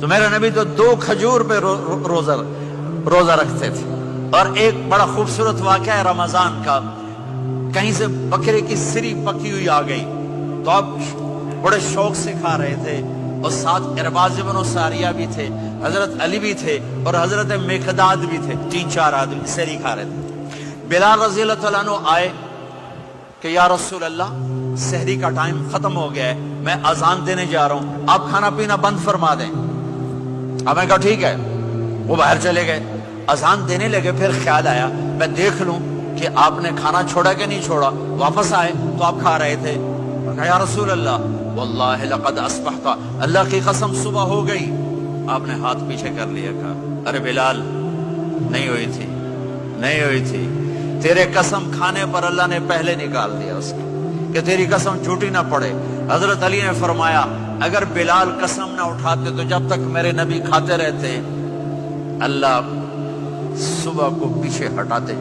تو میرے نبی تو 2 کھجور پہ روزہ رکھتے تھے. اور ایک بڑا خوبصورت واقعہ ہے رمضان کا. کہیں سے بکرے کی سری پکی ہوئی آ گئی تو آپ بڑے شوق سے کھا رہے تھے, اور ساتھ ارباز بن ساریہ بھی تھے, حضرت علی بھی تھے, اور حضرت مقداد بھی تھے. 3-4 آدمی سری کھا رہے تھے. بلال رضی اللہ عنہ آئے کہ یا رسول اللہ, سحری کا ٹائم ختم ہو گیا ہے, میں اذان دینے جا رہا ہوں, آپ کھانا پینا بند فرما دیں. اب میں کہا ٹھیک ہے. وہ باہر چلے گئے, اذان دینے لگے. پھر خیال آیا میں دیکھ لوں کہ آپ نے کھانا چھوڑا کہ نہیں چھوڑا. واپس آئے تو آپ کھا رہے تھے. کہا یا رسول اللہ واللہ لقد اصبحت, اللہ کی قسم صبح ہو گئی. آپ نے ہاتھ پیچھے کر لیا. کہا ارے بلال, نہیں ہوئی تھی, نہیں ہوئی تھی. تیرے قسم کھانے پر اللہ نے پہلے نکال دیا اس کو, کہ تیری قسم جھوٹی نہ پڑے. حضرت علی نے فرمایا اگر بلال قسم نہ اٹھاتے تو جب تک میرے نبی کھاتے رہتے اللہ صبح کو پیچھے ہٹاتے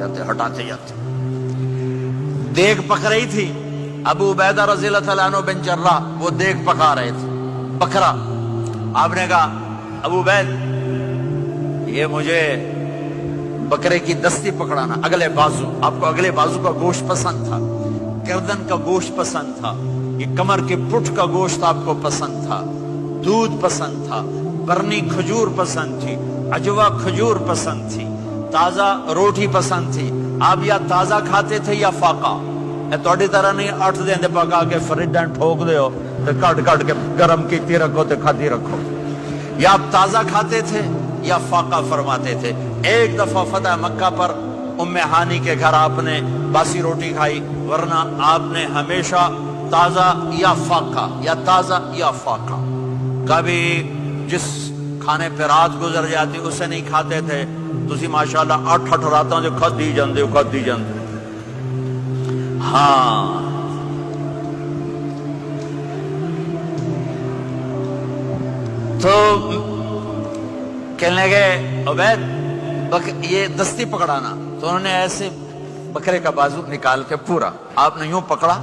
جاتے. دیگ پک رہی تھی. ابو عبیدہ رضی اللہ تعالیٰ عنہ بن جراح وہ دیگ پکا رہے تھے, بکرا. آپ نے کہا ابو عبید یہ مجھے بکرے کی دستی پکڑانا, اگلے بازو. آپ کو اگلے بازو کا گوشت پسند تھا, گردن کا گوشت پسند تھا, یہ کمر کے پٹھ کا گوشت آپ کو پسند تھا, دودھ پسند تھا, برنی کھجور پسند تھی, عجوا کھجور پسند تھی, تازہ روٹی پسند تھی. آپ یا تازہ کھاتے تھے یا فاقہ. توڑی طرح نہیں 8 دن پکا کے فریڈن ٹھوک دے ہو تو کٹ کے گرم کیتی رکھو تو کھاتی رکھو. یا آپ تازہ کھاتے تھے یا فاقہ فرماتے تھے. ایک دفعہ فتح مکہ پر ام ہانی کے گھر آپ نے باسی روٹی کھائی, ورنہ آپ نے ہمیشہ تازہ یا فاقہ یا تازہ یا فاقہ. کبھی جس کھانے پہ رات گزر جاتی اسے نہیں کھاتے تھے. تسی ماشاءاللہ 8 راتوں جو کھدی جاندے. ہاں تو کہنے لگے عبید یہ دستی پکڑانا. تو انہوں نے ایسے بکرے کا بازو نکال کے پورا آپ نے یوں پکڑا,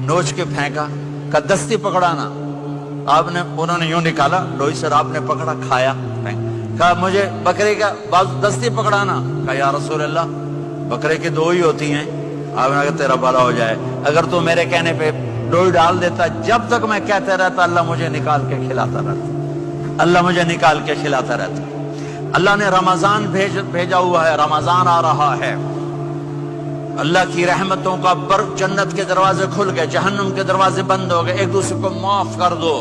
نوچ کے پھینکا. کہا دستی پکڑانا. انہوں نے یوں نکالا لوئی سے, آپ نے پکڑا, کھایا. کہا مجھے بکرے کا بازو دستی پکڑانا. کہا یا رسول اللہ بکرے کی 2 ہی ہوتی ہیں. آپ نے کہا تیرا بھلا ہو جائے, اگر تو میرے کہنے پہ ڈوئی ڈال دیتا, جب تک میں کہتے رہتا اللہ مجھے نکال کے کھلاتا رہتا, اللہ مجھے نکال کے کھلاتا رہتا. اللہ نے رمضان بھیجا ہوا ہے, رمضان آ رہا ہے. اللہ کی رحمتوں کا جنت کے دروازے کھل گئے, جہنم کے دروازے بند ہو گئے. ایک دوسرے کو معاف کر دو,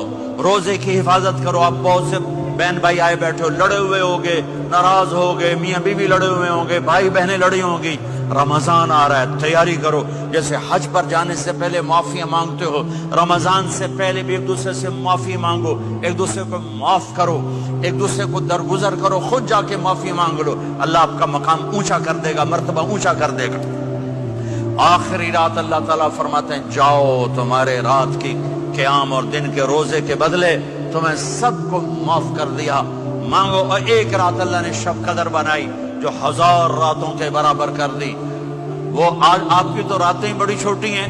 روزے کی حفاظت کرو. آپ بہت سے بہن بھائی آئے بیٹھے ہو, لڑے ہوئے ہوگے, ناراض ہوگے, میاں بیوی لڑے ہوئے ہوں گے, بھائی بہنیں لڑی ہوں گی. رمضان آ رہا ہے, تیاری کرو. جیسے حج پر جانے سے پہلے معافیاں مانگتے ہو, رمضان سے پہلے بھی ایک دوسرے سے معافی مانگو, ایک دوسرے کو معاف کرو, ایک دوسرے کو درگزر کرو, خود جا کے معافی مانگ لو. اللہ آپ کا مقام اونچا کر دے گا, مرتبہ اونچا کر دے گا. آخری رات اللہ تعالیٰ فرماتے ہیں جاؤ, تمہارے رات کی قیام اور دن کے روزے کے بدلے تمہیں سب کو معاف کر دیا. مانگو. اور ایک رات اللہ نے شب قدر بنائی جو 1000 راتوں کے برابر کر دی. وہ آج آپ کی تو راتیں بڑی چھوٹی ہیں,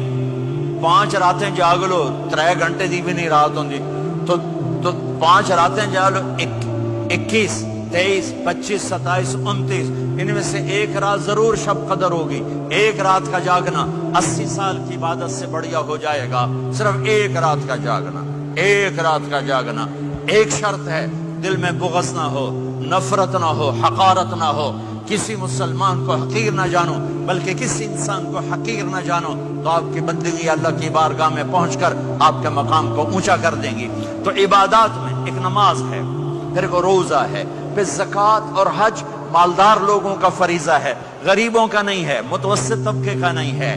5 راتیں جاگ لو, 3 گھنٹے دی بھی نہیں رات ہوں. تو 5 راتیں جاگ لو, 21 23 25 27 29, ان میں سے ایک رات ضرور شب قدر ہوگی. ایک رات کا جاگنا 80 سال کی عبادت سے بڑھیا ہو جائے گا. صرف ایک رات کا جاگنا, ایک رات کا جاگنا. ایک شرط ہے, دل میں بغض نہ ہو, نفرت نہ ہو, حقارت نہ ہو. کسی مسلمان کو حقیر نہ جانو, بلکہ کسی انسان کو حقیر نہ جانو, تو آپ کی بندگی اللہ کی بارگاہ میں پہنچ کر آپ کے مقام کو اونچا کر دیں گی. تو عبادات میں ایک نماز ہے, پھر ایک روزہ ہے, پھر زکوٰۃ اور حج مالدار لوگوں کا فریضہ ہے, غریبوں کا نہیں ہے, متوسط طبقے کا نہیں ہے.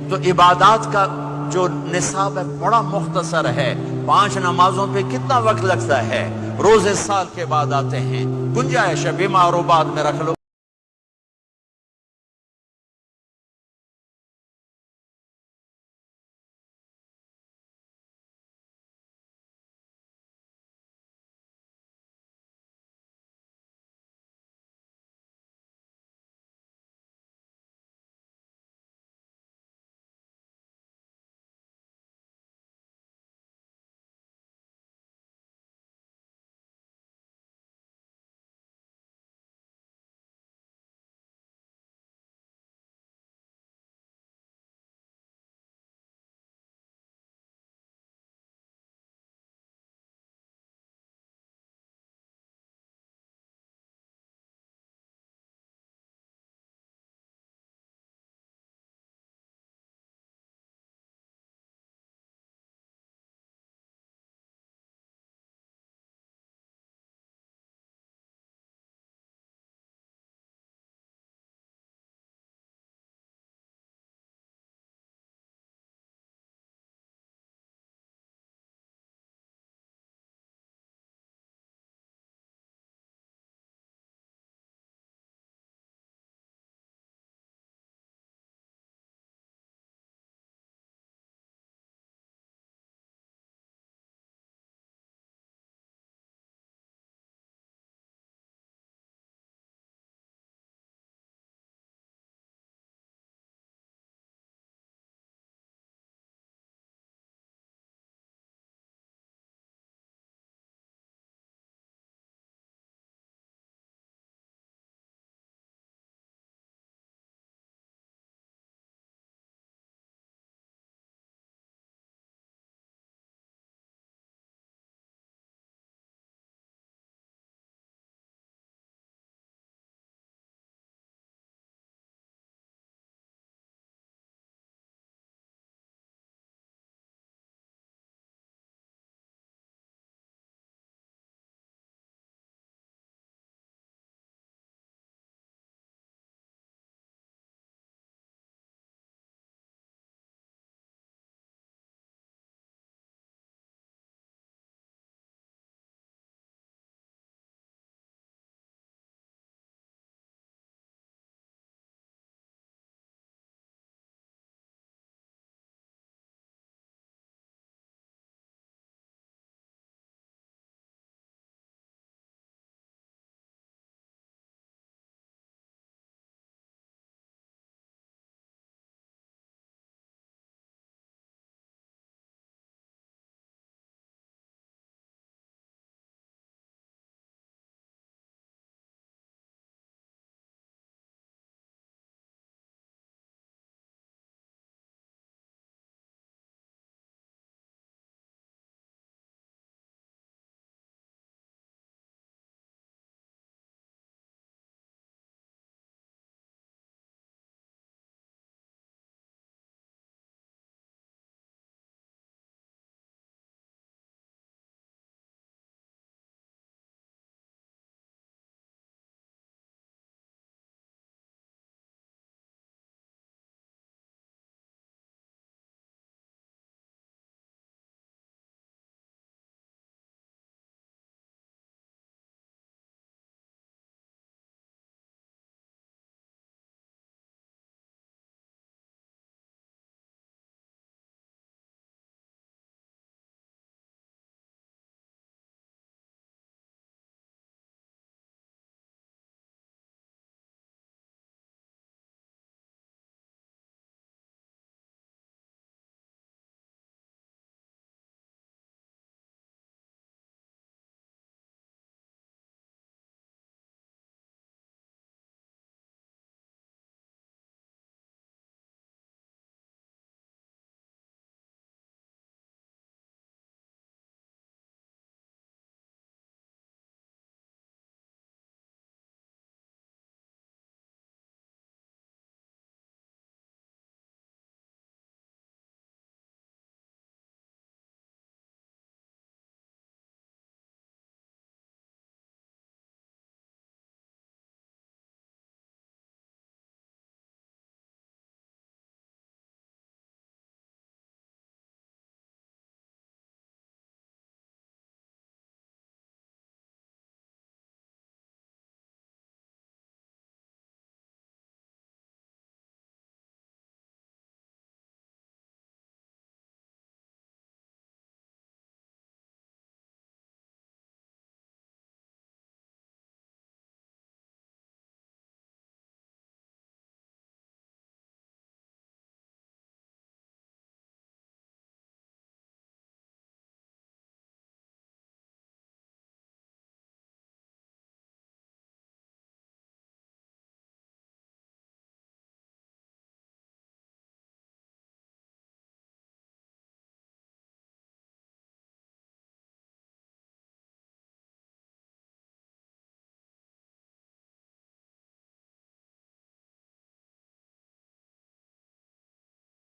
تو عبادات کا جو نصاب ہے بڑا مختصر ہے. 5 نمازوں پہ کتنا وقت لگتا ہے؟ روزے سال کے بعد آتے ہیں, گنجائش ہے, بیمار و بعد میں رکھ لو.